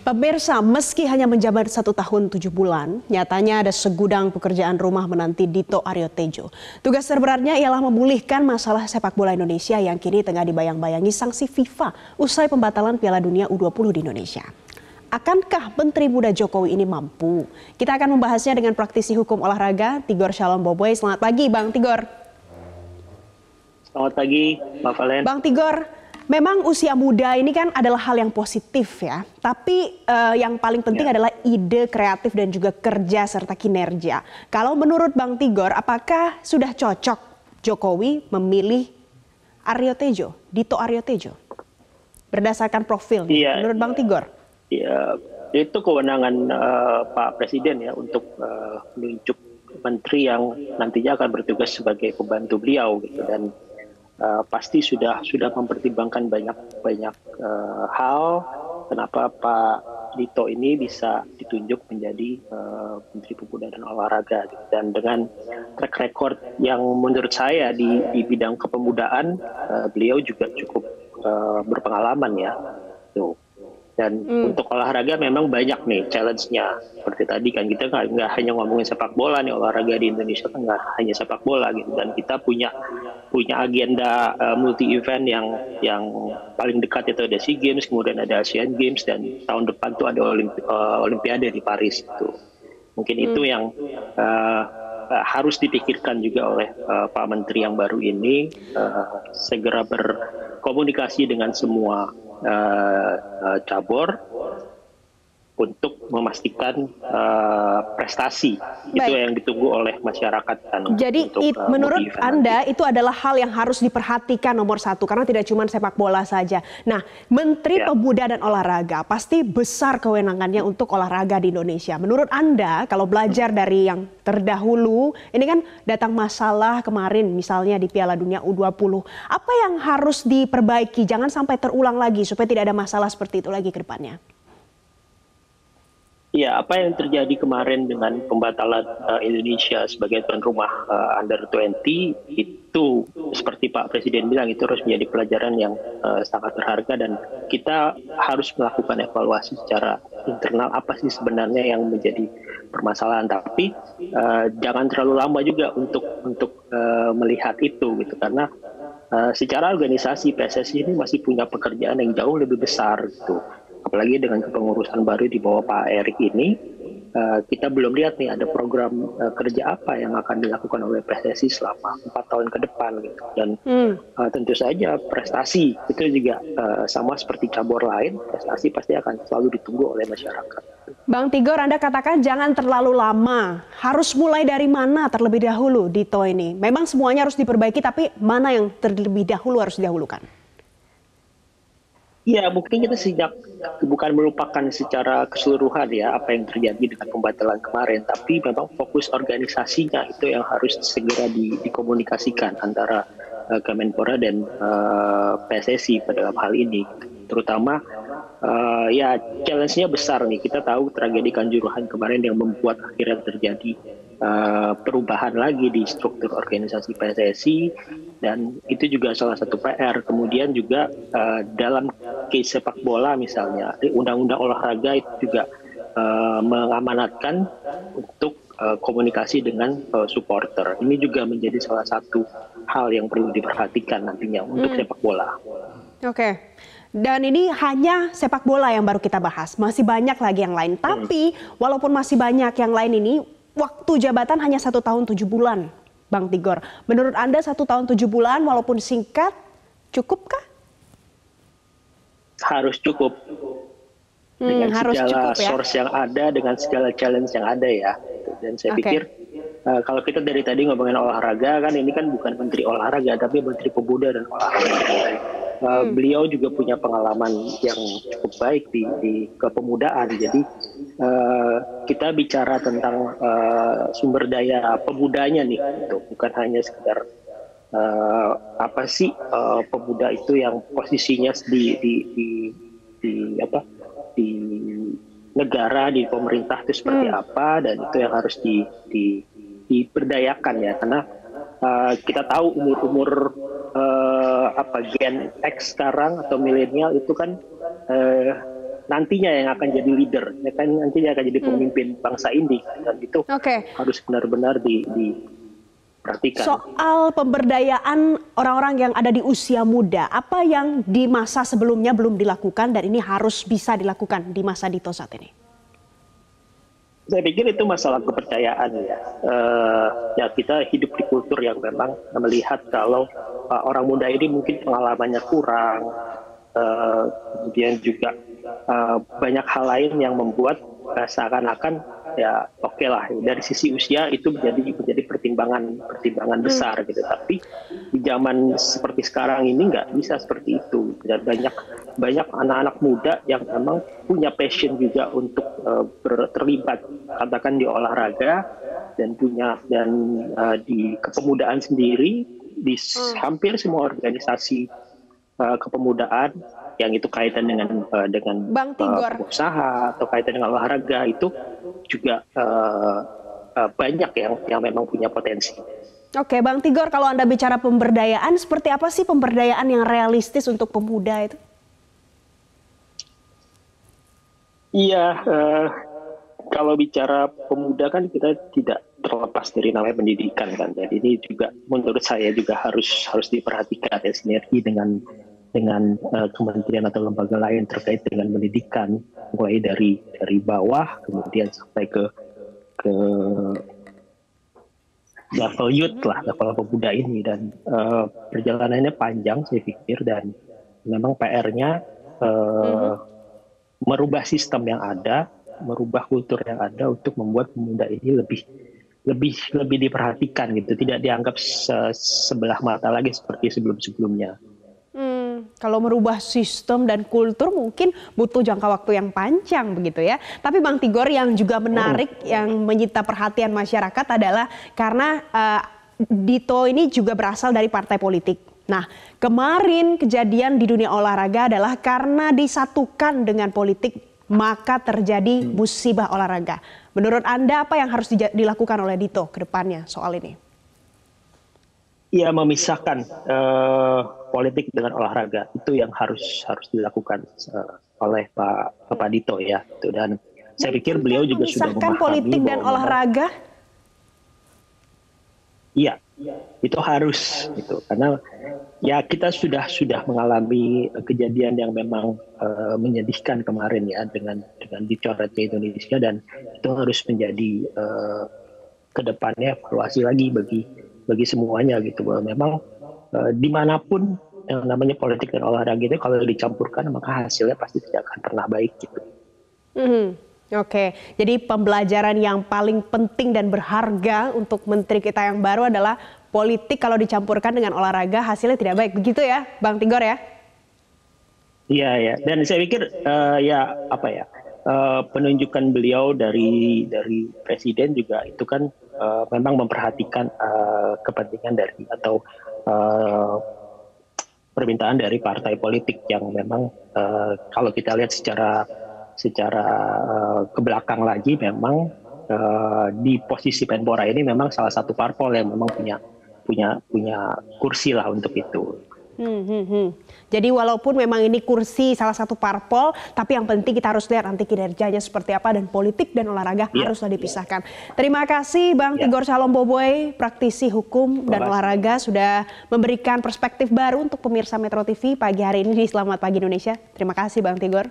Pemirsa, meski hanya menjabat 1 tahun 7 bulan, nyatanya ada segudang pekerjaan rumah menanti Dito Aryo Tejo. Tugas terberatnya ialah memulihkan masalah sepak bola Indonesia yang kini tengah dibayang-bayangi sanksi FIFA usai pembatalan Piala Dunia U20 di Indonesia. Akankah Menteri Muda Jokowi ini mampu? Kita akan membahasnya dengan praktisi hukum olahraga, Tigor Shalom Boboy. Selamat pagi, Bang Tigor. Selamat pagi, Mbak Valen. Bang Tigor, memang usia muda ini kan adalah hal yang positif ya. Tapi yang paling penting adalah ide kreatif dan juga kerja serta kinerja. Kalau menurut Bang Tigor, apakah sudah cocok Jokowi memilih Aryo Tejo, Dito Aryo Tejo? Berdasarkan profil, menurut Bang Tigor? Ya, itu kewenangan Pak Presiden ya untuk menunjuk menteri yang nantinya akan bertugas sebagai pembantu beliau gitu, dan pasti sudah mempertimbangkan banyak hal kenapa Pak Dito ini bisa ditunjuk menjadi Menteri Pemuda dan Olahraga gitu. Dan dengan track record yang menurut saya di bidang kepemudaan beliau juga cukup berpengalaman ya tuh. Dan untuk olahraga memang banyak nih challenge-nya. Seperti tadi kan kita nggak hanya ngomongin sepak bola nih, olahraga di Indonesia kan nggak hanya sepak bola gitu. Dan kita punya agenda multi event yang paling dekat itu ada SEA Games, kemudian ada Asian Games, dan tahun depan tuh ada Olimpiade di Paris itu. Mungkin itu yang harus dipikirkan juga oleh Pak Menteri yang baru ini, segera berkomunikasi dengan semua cabur untuk memastikan prestasi. Itu yang ditunggu oleh masyarakat. Jadi menurut Anda itu adalah hal yang harus diperhatikan nomor satu, karena tidak cuma sepak bola saja. Nah, Menteri Pemuda dan Olahraga pasti besar kewenangannya untuk olahraga di Indonesia. Menurut Anda, kalau belajar dari yang terdahulu, ini kan datang masalah kemarin misalnya di Piala Dunia U20. Apa yang harus diperbaiki? Jangan sampai terulang lagi supaya tidak ada masalah seperti itu lagi ke depannya. Ya, apa yang terjadi kemarin dengan pembatalan Indonesia sebagai tuan rumah Under 20 itu seperti Pak Presiden bilang, itu harus menjadi pelajaran yang sangat berharga, dan kita harus melakukan evaluasi secara internal apa sih sebenarnya yang menjadi permasalahan. Tapi jangan terlalu lama juga untuk melihat itu gitu, karena secara organisasi PSSI ini masih punya pekerjaan yang jauh lebih besar gitu. Apalagi dengan kepengurusan baru di bawah Pak Erik ini, kita belum lihat nih ada program kerja apa yang akan dilakukan oleh PSSI selama 4 tahun ke depan gitu. Dan tentu saja prestasi itu juga sama seperti cabur lain, prestasi pasti akan selalu ditunggu oleh masyarakat. Bang Tigor, Anda katakan jangan terlalu lama. Harus mulai dari mana terlebih dahulu Dito ini? Memang semuanya harus diperbaiki, tapi mana yang terlebih dahulu harus didahulukan? Ya, mungkin kita bukan melupakan secara keseluruhan ya apa yang terjadi dengan pembatalan kemarin, tapi memang fokus organisasinya itu yang harus segera dikomunikasikan antara Kemenpora dan PSSI pada hal ini. Terutama ya challenge-nya besar nih. Kita tahu tragedi Kanjuruhan kemarin yang membuat akhirnya terjadi perubahan lagi di struktur organisasi PSSI, dan itu juga salah satu PR. Kemudian juga dalam case sepak bola misalnya, undang-undang olahraga itu juga mengamanatkan untuk komunikasi dengan supporter. Ini juga menjadi salah satu hal yang perlu diperhatikan nantinya untuk sepak bola. Oke. Dan ini hanya sepak bola yang baru kita bahas. Masih banyak lagi yang lain. Tapi walaupun masih banyak yang lain ini, waktu jabatan hanya 1 tahun 7 bulan, Bang Tigor. Menurut Anda 1 tahun 7 bulan walaupun singkat, cukupkah? Harus cukup. Dengan segala source yang ada, dengan segala challenge yang ada ya. Dan saya pikir kalau kita dari tadi ngomongin olahraga, kan ini kan bukan Menteri Olahraga, tapi Menteri Pemuda dan Olahraga. Beliau juga punya pengalaman yang cukup baik di kepemudaan. Jadi kita bicara tentang sumber daya pemudanya nih, gitu. Bukan hanya sekedar apa sih pemuda itu yang posisinya di negara, di pemerintah itu seperti apa, dan itu yang harus diberdayakan ya, karena kita tahu umur Gen X sekarang atau milenial itu kan nantinya yang akan jadi leader, ya kan, nantinya akan jadi pemimpin bangsa ini, dan itu harus benar-benar diperhatikan. Soal pemberdayaan orang-orang yang ada di usia muda, apa yang di masa sebelumnya belum dilakukan dan ini harus bisa dilakukan di masa Dito saat ini? Saya pikir itu masalah kepercayaan ya. Ya kita hidup di kultur yang memang melihat kalau orang muda ini mungkin pengalamannya kurang, kemudian juga banyak hal lain yang membuat seakan-akan ya oke lah dari sisi usia itu menjadi pertimbangan besar gitu. Tapi di zaman seperti sekarang ini nggak bisa seperti itu. Dan banyak anak-anak muda yang memang punya passion juga untuk terlibat katakan di olahraga dan di kepemudaan sendiri di hampir semua organisasi kepemudaan yang itu kaitan dengan usaha atau kaitan dengan olahraga itu juga banyak yang memang punya potensi. Oke, Bang Tigor, kalau Anda bicara pemberdayaan, seperti apa sih pemberdayaan yang realistis untuk pemuda itu? Iya, kalau bicara pemuda kan kita tidak terlepas dari namanya pendidikan kan. Jadi ini juga menurut saya juga harus diperhatikan ya, sinergi dengan kementerian atau lembaga lain terkait dengan pendidikan, mulai dari bawah kemudian sampai ke level youth lah, level pemuda ini, dan perjalanannya panjang saya pikir, dan memang PR-nya merubah sistem yang ada, merubah kultur yang ada untuk membuat pemuda ini lebih diperhatikan gitu, tidak dianggap sebelah mata lagi seperti sebelum-sebelumnya. Kalau merubah sistem dan kultur mungkin butuh jangka waktu yang panjang begitu ya. Tapi Bang Tigor, yang juga menarik yang menyita perhatian masyarakat adalah karena Dito ini juga berasal dari partai politik. Nah, kemarin kejadian di dunia olahraga adalah karena disatukan dengan politik maka terjadi musibah olahraga. Menurut Anda apa yang harus dilakukan oleh Dito ke depannya soal ini? Ya, memisahkan politik dengan olahraga itu yang harus dilakukan oleh Pak Dito ya. Dan saya pikir beliau juga sudah memahami politik dan olahraga. Iya, itu harus gitu, karena ya kita sudah mengalami kejadian yang memang menyedihkan kemarin ya dengan dicoretnya Indonesia, dan itu harus menjadi kedepannya evaluasi lagi bagi semuanya gitu, bahwa memang dimanapun yang namanya politik dan olahraga itu kalau dicampurkan maka hasilnya pasti tidak akan pernah baik gitu. Oke, jadi pembelajaran yang paling penting dan berharga untuk menteri kita yang baru adalah politik kalau dicampurkan dengan olahraga hasilnya tidak baik, begitu ya Bang Tigor ya? Iya ya, dan saya pikir penunjukan beliau dari presiden juga itu kan memang memperhatikan kepentingan dari atau permintaan dari partai politik yang memang kalau kita lihat secara ke belakang lagi memang di posisi Menpora ini memang salah satu parpol yang memang punya kursi lah untuk itu. Jadi walaupun memang ini kursi salah satu parpol, tapi yang penting kita harus lihat nanti kinerjanya seperti apa, dan politik dan olahraga haruslah dipisahkan. Terima kasih Bang Tigor Shalom-Boboy, praktisi hukum dan olahraga, sudah memberikan perspektif baru untuk pemirsa Metro TV pagi hari ini di Selamat Pagi Indonesia. Terima kasih Bang Tigor.